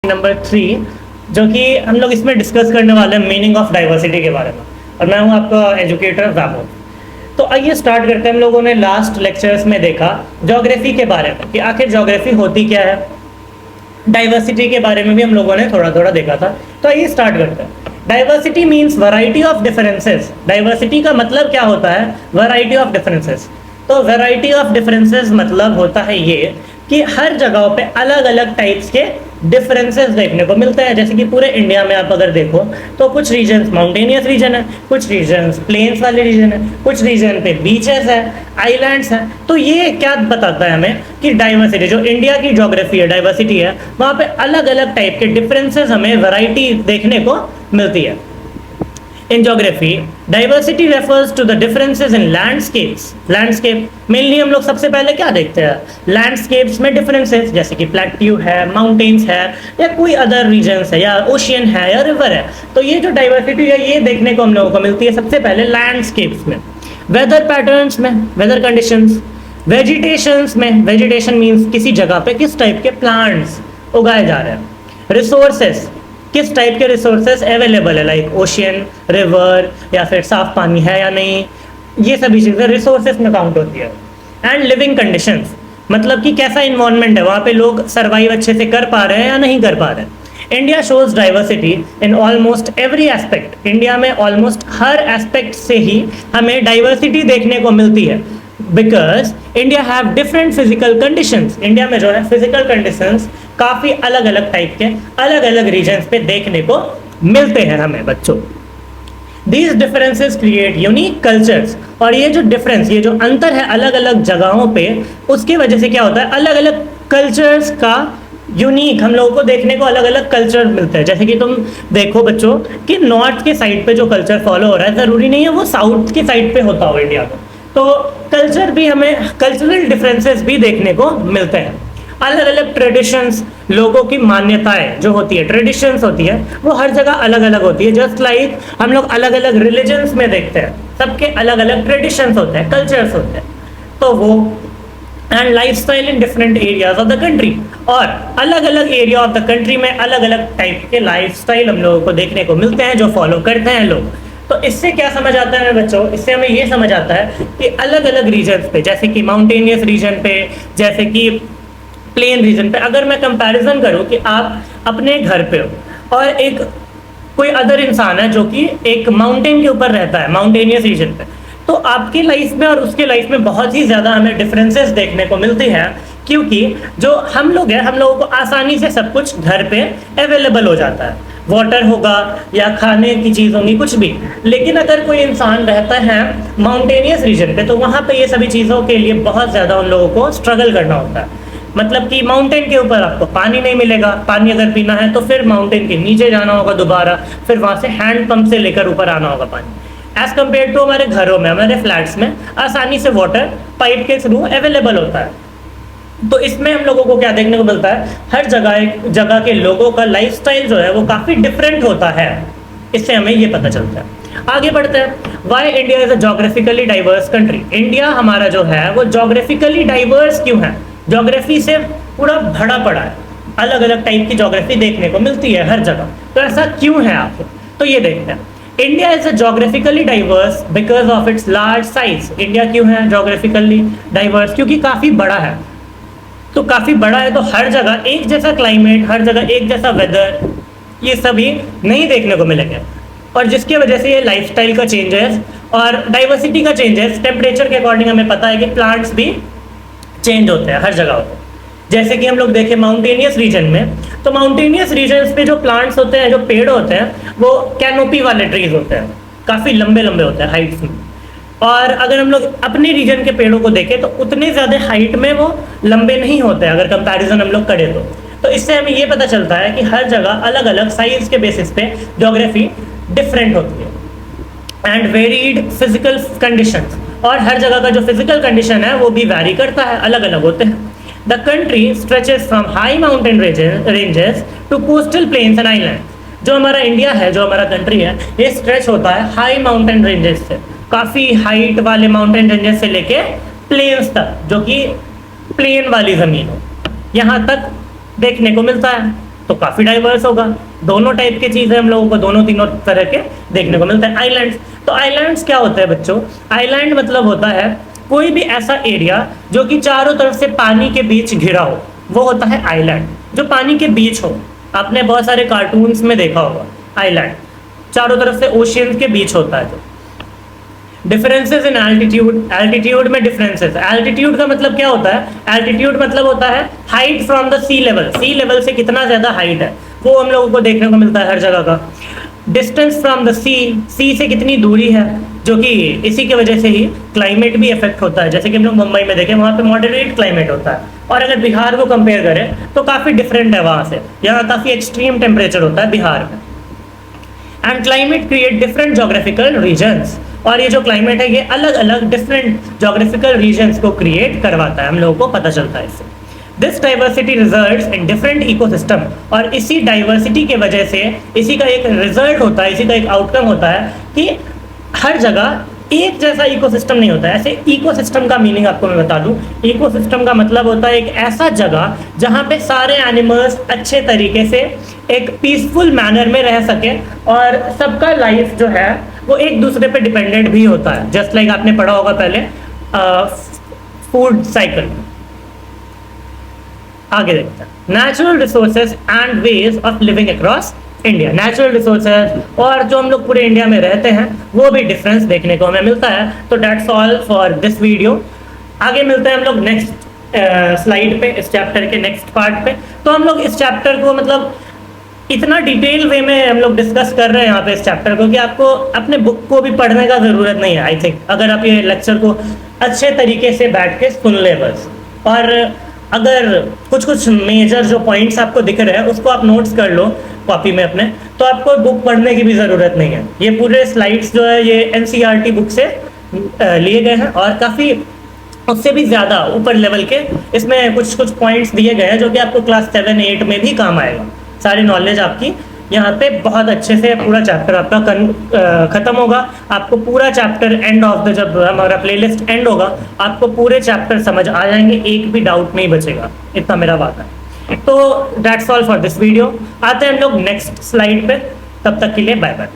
Number 3, जो कि हम लोग इसमें डिस्कस करने वाले हैं मीनिंग ऑफ डाइवर्सिटी के बारे में, और मैं हूं आपका एजुकेटर वैभव। तो आइए स्टार्ट करते हैं। हम लोगों ने लास्ट लेक्चर्स में देखा ज्योग्राफी के बारे में कि आखिर ज्योग्राफी होती क्या है, डाइवर्सिटी के बारे में भी हम लोगों ने थोड़ा थोड़ा देखा था। तो आइए स्टार्ट करते हैं। Diversity means variety of differences. Diversity का मतलब क्या होता है? Variety of differences. तो वैरायटी ऑफ डिफरेंसेस मतलब होता है ये कि हर जगहों पे अलग अलग टाइप्स के डिफरेंसेस देखने को मिलते हैं। जैसे कि पूरे इंडिया में आप अगर देखो तो कुछ रीजन्स माउंटेनियस रीजन है, कुछ रीजन्स प्लेन्स वाले रीजन है, कुछ रीजन पे बीचेस है, आइलैंड्स हैं। तो ये क्या बताता है हमें कि डाइवर्सिटी, जो इंडिया की ज्योग्राफी है, डाइवर्सिटी है, वहाँ पे अलग अलग टाइप के डिफरेंसेस हमें वैरायटी देखने को मिलती है। In geography, diversity refers to the differences in landscapes. Landscape mainly हम लोग सबसे पहले क्या देखते हैं? Landscapes में differences, जैसे कि plateau है, mountains है, या कोई other regions है, या ocean है, या river है। तो ये जो diversity है ये देखने को हम लोगों को मिलती है सबसे पहले landscapes में। Weather patterns में, weather conditions, vegetations में, vegetation means किसी जगह पे किस टाइप के plants उगाए जा रहे हैं। Resources, किस टाइप के रिसोर्सेज अवेलेबल है, लाइक ओशियन, रिवर, या फिर साफ पानी है या नहीं, ये सभी चीज़ें रिसोर्सेज में काउंट होती है। एंड लिविंग कंडीशंस, मतलब कि कैसा इन्वायरमेंट है, वहाँ पे लोग सर्वाइव अच्छे से कर पा रहे हैं या नहीं कर पा रहे हैं। India shows diversity in almost every aspect. India में ऑलमोस्ट हर एस्पेक्ट से ही हमें डाइवर्सिटी देखने को मिलती है, because India have different physical conditions. India में जो है फिजिकल कंडीशंस काफ़ी अलग अलग टाइप के अलग अलग रीजन्स पे देखने को मिलते हैं हमें बच्चों। These differences create unique cultures, और ये जो डिफरेंस, ये जो अंतर है अलग अलग जगहों पे, उसकी वजह से क्या होता है, अलग अलग कल्चर्स का यूनिक हम लोगों को देखने को अलग अलग कल्चर मिलते हैं। जैसे कि तुम देखो बच्चों कि नॉर्थ के साइड पे जो कल्चर फॉलो हो रहा है, ज़रूरी नहीं है वो साउथ के साइड पे होता हो इंडिया में। तो कल्चर भी, हमें कल्चरल डिफरेंसेस भी देखने को मिलते हैं। अलग अलग ट्रेडिशंस, लोगों की मान्यताएं जो होती है, ट्रेडिशंस होती है, वो हर जगह अलग अलग होती है। जस्ट लाइक हम लोग अलग अलग रिलीजन्स में देखते हैं, सबके अलग अलग ट्रेडिशंस होते हैं, कल्चर्स होते हैं। तो वो and lifestyle in different areas of the country, और अलग अलग एरिया ऑफ द कंट्री में अलग अलग टाइप के लाइफस्टाइल हम लोगों को देखने को मिलते हैं जो फॉलो करते हैं लोग। तो इससे क्या समझ आता है बच्चों? इससे हमें ये समझ आता है कि अलग अलग रीजन्स पे, जैसे कि माउंटेनियस रीजन पे, जैसे कि प्लेन रीजन पे, अगर मैं कंपैरिजन करूं कि आप अपने घर पे हो और एक कोई अदर इंसान है जो कि एक माउंटेन के ऊपर रहता है, माउंटेनियस रीजन पे, तो आपकी लाइफ में और उसके लाइफ में बहुत ही ज़्यादा हमें डिफरेंसेस देखने को मिलती हैं, क्योंकि जो हम लोग हैं, हम लोगों को आसानी से सब कुछ घर पे अवेलेबल हो जाता है, वाटर होगा या खाने की चीज़ होगी, कुछ भी। लेकिन अगर कोई इंसान रहता है माउंटेनियस रीजन पे, तो वहाँ पे ये सभी चीज़ों के लिए बहुत ज़्यादा उन लोगों को स्ट्रगल करना होता है। मतलब कि माउंटेन के ऊपर आपको पानी नहीं मिलेगा, पानी अगर पीना है तो फिर माउंटेन के नीचे जाना होगा दोबारा, फिर वहाँ से हैंड पंप से लेकर ऊपर आना होगा पानी। एज कम्पेयर टू हमारे घरों में, हमारे फ्लैट्स में आसानी से वाटर पाइप के थ्रू अवेलेबल होता है। तो इसमें हम लोगों को क्या देखने को मिलता है, हर जगह के लोगों का लाइफस्टाइल जो है वो काफ़ी डिफरेंट होता है। इससे हमें ये पता चलता है। आगे बढ़ते हैं। Why India is a geographically diverse country. India हमारा जो है वो जोग्राफिकली डाइवर्स क्यों है? ज्योग्राफी से पूरा भरा पड़ा है, अलग अलग टाइप की ज्योग्राफी देखने को मिलती है हर जगह। तो ऐसा क्यों है आपको? तो ये देखते हैं। India is a geographically diverse because of its large size. India क्यों है जोग्राफिकली डाइवर्स? क्योंकि काफ़ी बड़ा है। तो काफ़ी बड़ा है तो हर जगह एक जैसा क्लाइमेट, हर जगह एक जैसा वेदर, ये सभी नहीं देखने को मिलेंगे, और जिसकी वजह से ये लाइफस्टाइल का चेंजेस और डाइवर्सिटी का चेंजेस, टेम्परेचर के अकॉर्डिंग हमें पता है कि प्लांट्स भी चेंज होते हैं हर जगह होते हैं। जैसे कि हम लोग देखें माउंटेनियस रीजन में, तो माउंटेनियस रीजन्स पे जो प्लांट्स होते हैं, जो पेड़ होते हैं, वो कैनोपी वाले ट्रीज होते हैं, काफ़ी लंबे लंबे होते हैं हाइट्स में। और अगर हम लोग अपने रीजन के पेड़ों को देखें तो उतने ज़्यादा हाइट में वो लंबे नहीं होते हैं, अगर कंपैरिजन हम लोग करें तो इससे हमें ये पता चलता है कि हर जगह अलग अलग साइज के बेसिस पे ज्योग्राफी डिफरेंट होती है। एंड वेरीड फिजिकल कंडीशंस, और हर जगह का जो फिजिकल कंडीशन है वो भी वैरी करता है, अलग अलग होते हैं। The country stretches from high mountain ranges to coastal plains and island. जो हमारा इंडिया है, जो हमारा कंट्री है, ये स्ट्रेच होता है हाई माउंटेन रेंजेस से, काफ़ी हाइट वाले माउंटेन रेंजेस से लेके प्लेन्स तक, जो कि प्लेन वाली ज़मीन हो, यहाँ तक देखने को मिलता है। तो काफी डाइवर्स होगा। दोनों टाइप की चीजें हम लोगों को दोनों तीनों तरह के देखने को मिलते हैं। आइलैंड्स, तो आइलैंड्स क्या होता है बच्चों? आइलैंड मतलब होता है कोई भी ऐसा एरिया जो कि चारों तरफ से पानी के बीच घिरा हो, वो होता है आइलैंड। जो पानी के बीच हो, आपने बहुत सारे कार्टून्स में देखा होगा आइलैंड, चारों तरफ से ओशियन के बीच होता है। जो डिफरेंसेस इन एल्टीट्यूड, एल्टीट्यूड में डिफरेंसेस। एल्टीट्यूड का मतलब क्या होता है? एल्टीट्यूड मतलब होता है height from the sea level, sea level से कितना ज्यादा हाइट है, वो हम लोगों को देखने को मिलता है हर जगह का। डिस्टेंस फ्रॉम द सी, सी से कितनी दूरी है, जो कि इसी की वजह से ही क्लाइमेट भी इफेक्ट होता है। जैसे कि हम लोग मुंबई में देखें, वहाँ पे मॉडरेट क्लाइमेट होता है, और अगर बिहार को कंपेयर करें तो काफ़ी डिफरेंट है वहाँ से। यहाँ काफ़ी एक्सट्रीम टेम्परेचर होता है बिहार में। And climate create different geographical regions, और ये जो क्लाइमेट है ये अलग अलग डिफरेंट जोग्राफिकल रीजन्स को क्रिएट करवाता है, हम लोगों को पता चलता है इससे। This diversity results in different ecosystem, और इसी डाइवर्सिटी के वजह से इसी का एक रिजल्ट होता है, इसी का एक आउटकम होता है कि हर जगह एक जैसा इकोसिस्टम नहीं होता है। ऐसे इकोसिस्टम का मीनिंग आपको मैं बता दूं, इकोसिस्टम का मतलब होता है एक ऐसा जगह जहाँ पे सारे एनिमल्स अच्छे तरीके से एक पीसफुल मैनर में रह सके, और सबका लाइफ जो है वो एक दूसरे पे डिपेंडेंट भी होता है। जस्ट लाइक आपने पढ़ा होगा पहले फूड साइकिल। आगे देखते हैं, natural resources and ways of living across India. Natural resources और जो हम लोग पूरे इंडिया में रहते हैं वो भी डिफरेंस देखने को हमें मिलता है। तो that's all for this video. आगे मिलते हैं हम लोग नेक्स्ट स्लाइड पे, इस चैप्टर के नेक्स्ट पार्ट पे। तो हम लोग इस चैप्टर को मतलब इतना डिटेल वे में हम लोग डिस्कस कर रहे हैं यहाँ पे इस चैप्टर को कि आपको अपने बुक को भी पढ़ने का ज़रूरत नहीं है। आई थिंक अगर आप ये लेक्चर को अच्छे तरीके से बैठ के सुन ले बस, और अगर कुछ कुछ मेजर जो पॉइंट्स आपको दिख रहे हैं उसको आप नोट्स कर लो कॉपी में अपने, तो आपको बुक पढ़ने की भी ज़रूरत नहीं है। ये पूरे स्लाइड्स जो है ये NCERT बुक से लिए गए हैं, और काफ़ी उससे भी ज़्यादा ऊपर लेवल के इसमें कुछ कुछ पॉइंट्स दिए गए हैं जो कि आपको क्लास 7-8 में भी काम आएगा। सारी नॉलेज आपकी यहाँ पे बहुत अच्छे से पूरा चैप्टर आपका खत्म होगा। आपको पूरा चैप्टर एंड ऑफ द, जब हमारा प्लेलिस्ट एंड होगा, आपको पूरे चैप्टर समझ आ जाएंगे, एक भी डाउट नहीं बचेगा, इतना मेरा वादा है। तो that's all for this video. आते हैं हम लोग नेक्स्ट स्लाइड पे, तब तक के लिए बाय बाय।